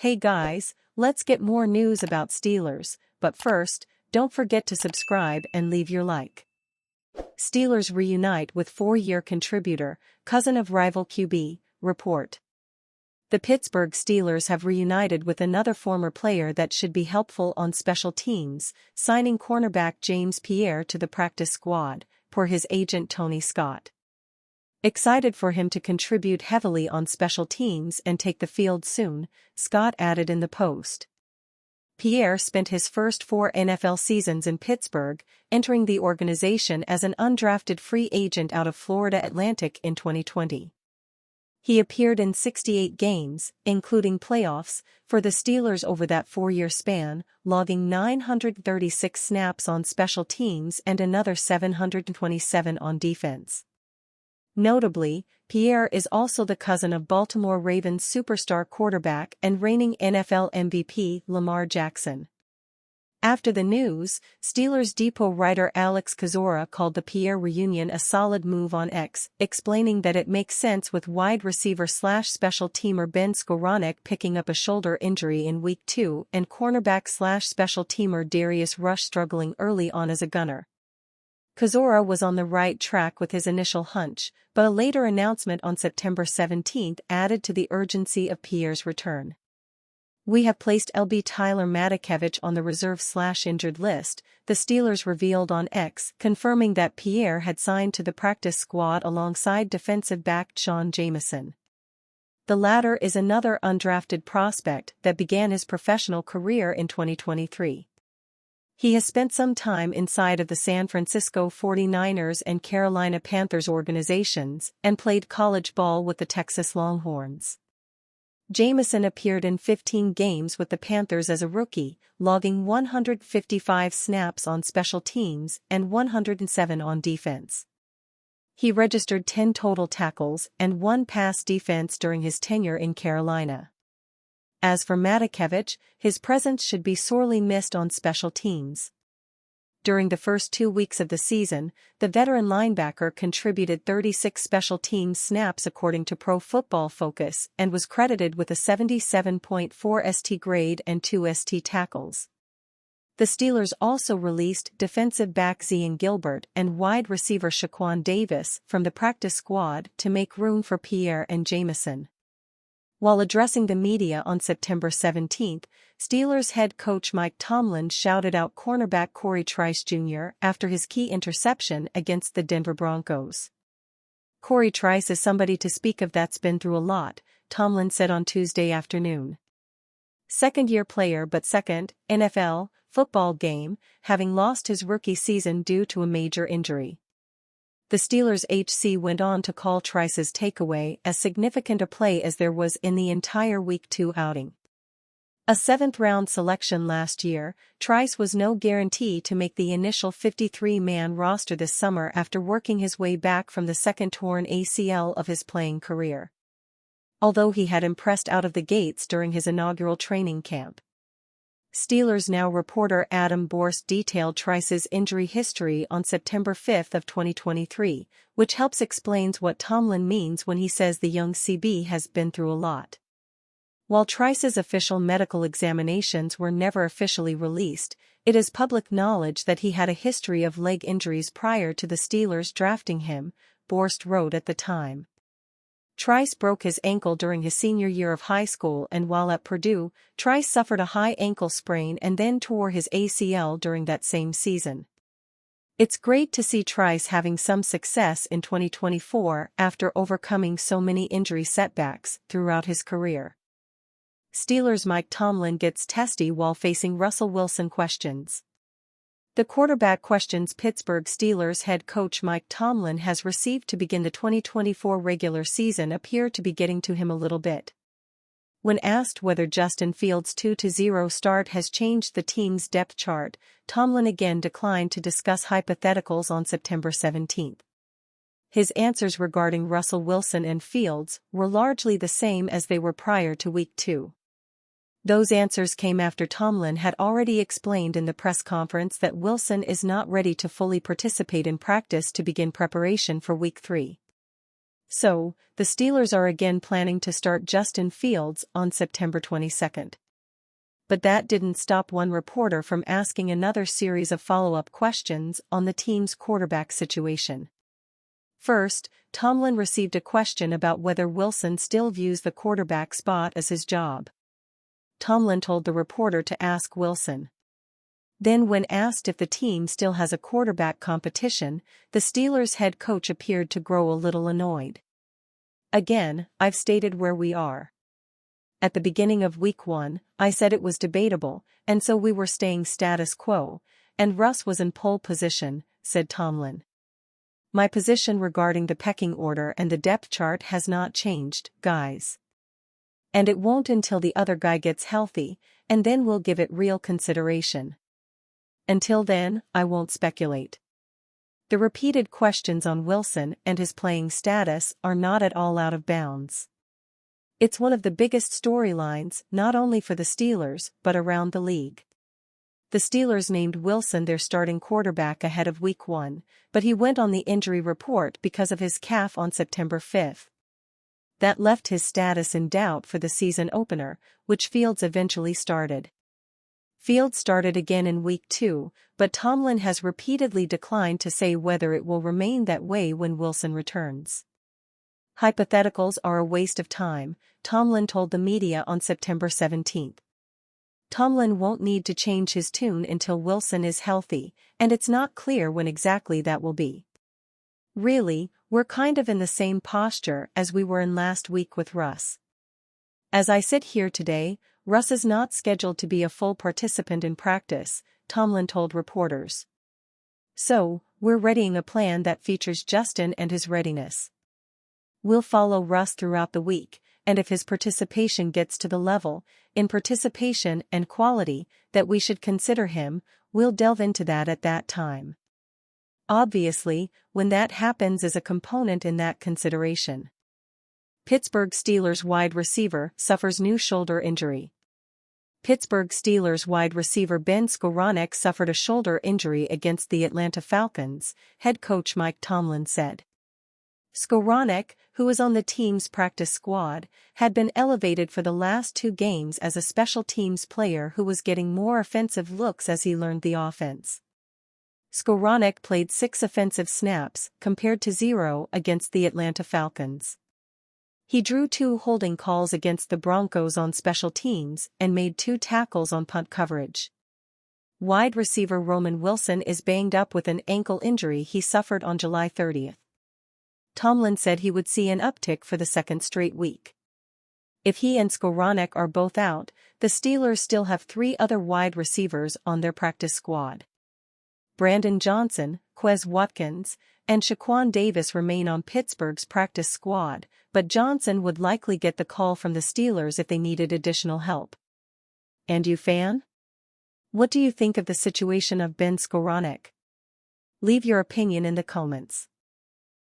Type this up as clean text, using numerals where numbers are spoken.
Hey guys, let's get more news about Steelers, but first, don't forget to subscribe and leave your like. Steelers reunite with four-year contributor, cousin of rival QB, report. The Pittsburgh Steelers have reunited with another former player that should be helpful on special teams, signing cornerback James Pierre to the practice squad, per his agent Tony Scott. Excited for him to contribute heavily on special teams and take the field soon, Scott added in the post. Pierre spent his first 4 NFL seasons in Pittsburgh, entering the organization as an undrafted free agent out of Florida Atlantic in 2020. He appeared in 68 games, including playoffs, for the Steelers over that 4-year span, logging 936 snaps on special teams and another 727 on defense. Notably, Pierre is also the cousin of Baltimore Ravens superstar quarterback and reigning NFL MVP Lamar Jackson. After the news, Steelers Depot writer Alex Kozora called the Pierre reunion a solid move on X, explaining that it makes sense with wide receiver/special teamer Ben Skowronek picking up a shoulder injury in Week 2 and cornerback/special teamer Darius Rush struggling early on as a gunner. Kozora was on the right track with his initial hunch, but a later announcement on September 17 added to the urgency of Pierre's return. We have placed LB Tyler Matakevich on the reserve/injured list, the Steelers revealed on X, confirming that Pierre had signed to the practice squad alongside defensive back Sean Jamison. The latter is another undrafted prospect that began his professional career in 2023. He has spent some time inside of the San Francisco 49ers and Carolina Panthers organizations and played college ball with the Texas Longhorns. Jamison appeared in 15 games with the Panthers as a rookie, logging 155 snaps on special teams and 107 on defense. He registered 10 total tackles and 1 pass defense during his tenure in Carolina. As for Matakevich, his presence should be sorely missed on special teams. During the first 2 weeks of the season, the veteran linebacker contributed 36 special teams snaps according to Pro Football Focus and was credited with a 77.4 ST grade and 2 ST tackles. The Steelers also released defensive back Zion Gilbert and wide receiver Shaquan Davis from the practice squad to make room for Pierre and Jamison. While addressing the media on September 17, Steelers head coach Mike Tomlin shouted out cornerback Corey Trice Jr. after his key interception against the Denver Broncos. Corey Trice is somebody to speak of that's been through a lot, Tomlin said on Tuesday afternoon. Second-year player but second NFL football game, having lost his rookie season due to a major injury. The Steelers HC went on to call Trice's takeaway as significant a play as there was in the entire Week 2 outing. A 7th-round selection last year, Trice was no guarantee to make the initial 53-man roster this summer after working his way back from the second torn ACL of his playing career. Although he had impressed out of the gates during his inaugural training camp. Steelers Now reporter Adam Borst detailed Trice's injury history on September 5 of 2023, which helps explains what Tomlin means when he says the young CB has been through a lot. While Trice's official medical examinations were never officially released, it is public knowledge that he had a history of leg injuries prior to the Steelers drafting him, Borst wrote at the time. Trice broke his ankle during his senior year of high school, and while at Purdue, Trice suffered a high ankle sprain and then tore his ACL during that same season. It's great to see Trice having some success in 2024 after overcoming so many injury setbacks throughout his career. Steelers Mike Tomlin gets testy while facing Russell Wilson questions. The quarterback questions Pittsburgh Steelers head coach Mike Tomlin has received to begin the 2024 regular season appear to be getting to him a little bit. When asked whether Justin Fields' 2-0 start has changed the team's depth chart, Tomlin again declined to discuss hypotheticals on September 17. His answers regarding Russell Wilson and Fields were largely the same as they were prior to Week 2. Those answers came after Tomlin had already explained in the press conference that Wilson is not ready to fully participate in practice to begin preparation for Week 3. So, the Steelers are again planning to start Justin Fields on September 22nd. But that didn't stop one reporter from asking another series of follow-up questions on the team's quarterback situation. First, Tomlin received a question about whether Wilson still views the quarterback spot as his job. Tomlin told the reporter to ask Wilson. Then when asked if the team still has a quarterback competition, the Steelers' head coach appeared to grow a little annoyed. Again, I've stated where we are. At the beginning of week 1, I said it was debatable, and so we were staying status quo, and Russ was in pole position, said Tomlin. My position regarding the pecking order and the depth chart has not changed, guys. And it won't until the other guy gets healthy, and then we'll give it real consideration. Until then, I won't speculate. The repeated questions on Wilson and his playing status are not at all out of bounds. It's one of the biggest storylines, not only for the Steelers, but around the league. The Steelers named Wilson their starting quarterback ahead of week 1, but he went on the injury report because of his calf on September 5. That left his status in doubt for the season opener, which Fields eventually started. Fields started again in week 2, but Tomlin has repeatedly declined to say whether it will remain that way when Wilson returns. Hypotheticals are a waste of time, Tomlin told the media on September 17. Tomlin won't need to change his tune until Wilson is healthy, and it's not clear when exactly that will be. Really, we're kind of in the same posture as we were in last week with Russ. As I sit here today, Russ is not scheduled to be a full participant in practice, Tomlin told reporters. So, we're readying a plan that features Justin and his readiness. We'll follow Russ throughout the week, and if his participation gets to the level, in participation and quality, that we should consider him, we'll delve into that at that time. Obviously, when that happens is a component in that consideration. Pittsburgh Steelers wide receiver suffers new shoulder injury. Pittsburgh Steelers wide receiver Ben Skowronek suffered a shoulder injury against the Atlanta Falcons, head coach Mike Tomlin said. Skowronek, who was on the team's practice squad, had been elevated for the last 2 games as a special teams player who was getting more offensive looks as he learned the offense. Skowronek played 6 offensive snaps, compared to 0 against the Atlanta Falcons. He drew 2 holding calls against the Broncos on special teams and made 2 tackles on punt coverage. Wide receiver Roman Wilson is banged up with an ankle injury he suffered on July 30. Tomlin said he would see an uptick for the 2nd straight week. If he and Skowronek are both out, the Steelers still have 3 other wide receivers on their practice squad. Brandon Johnson, Quez Watkins, and Shaquan Davis remain on Pittsburgh's practice squad, but Johnson would likely get the call from the Steelers if they needed additional help. And you fan? What do you think of the situation of Ben Skowronek? Leave your opinion in the comments.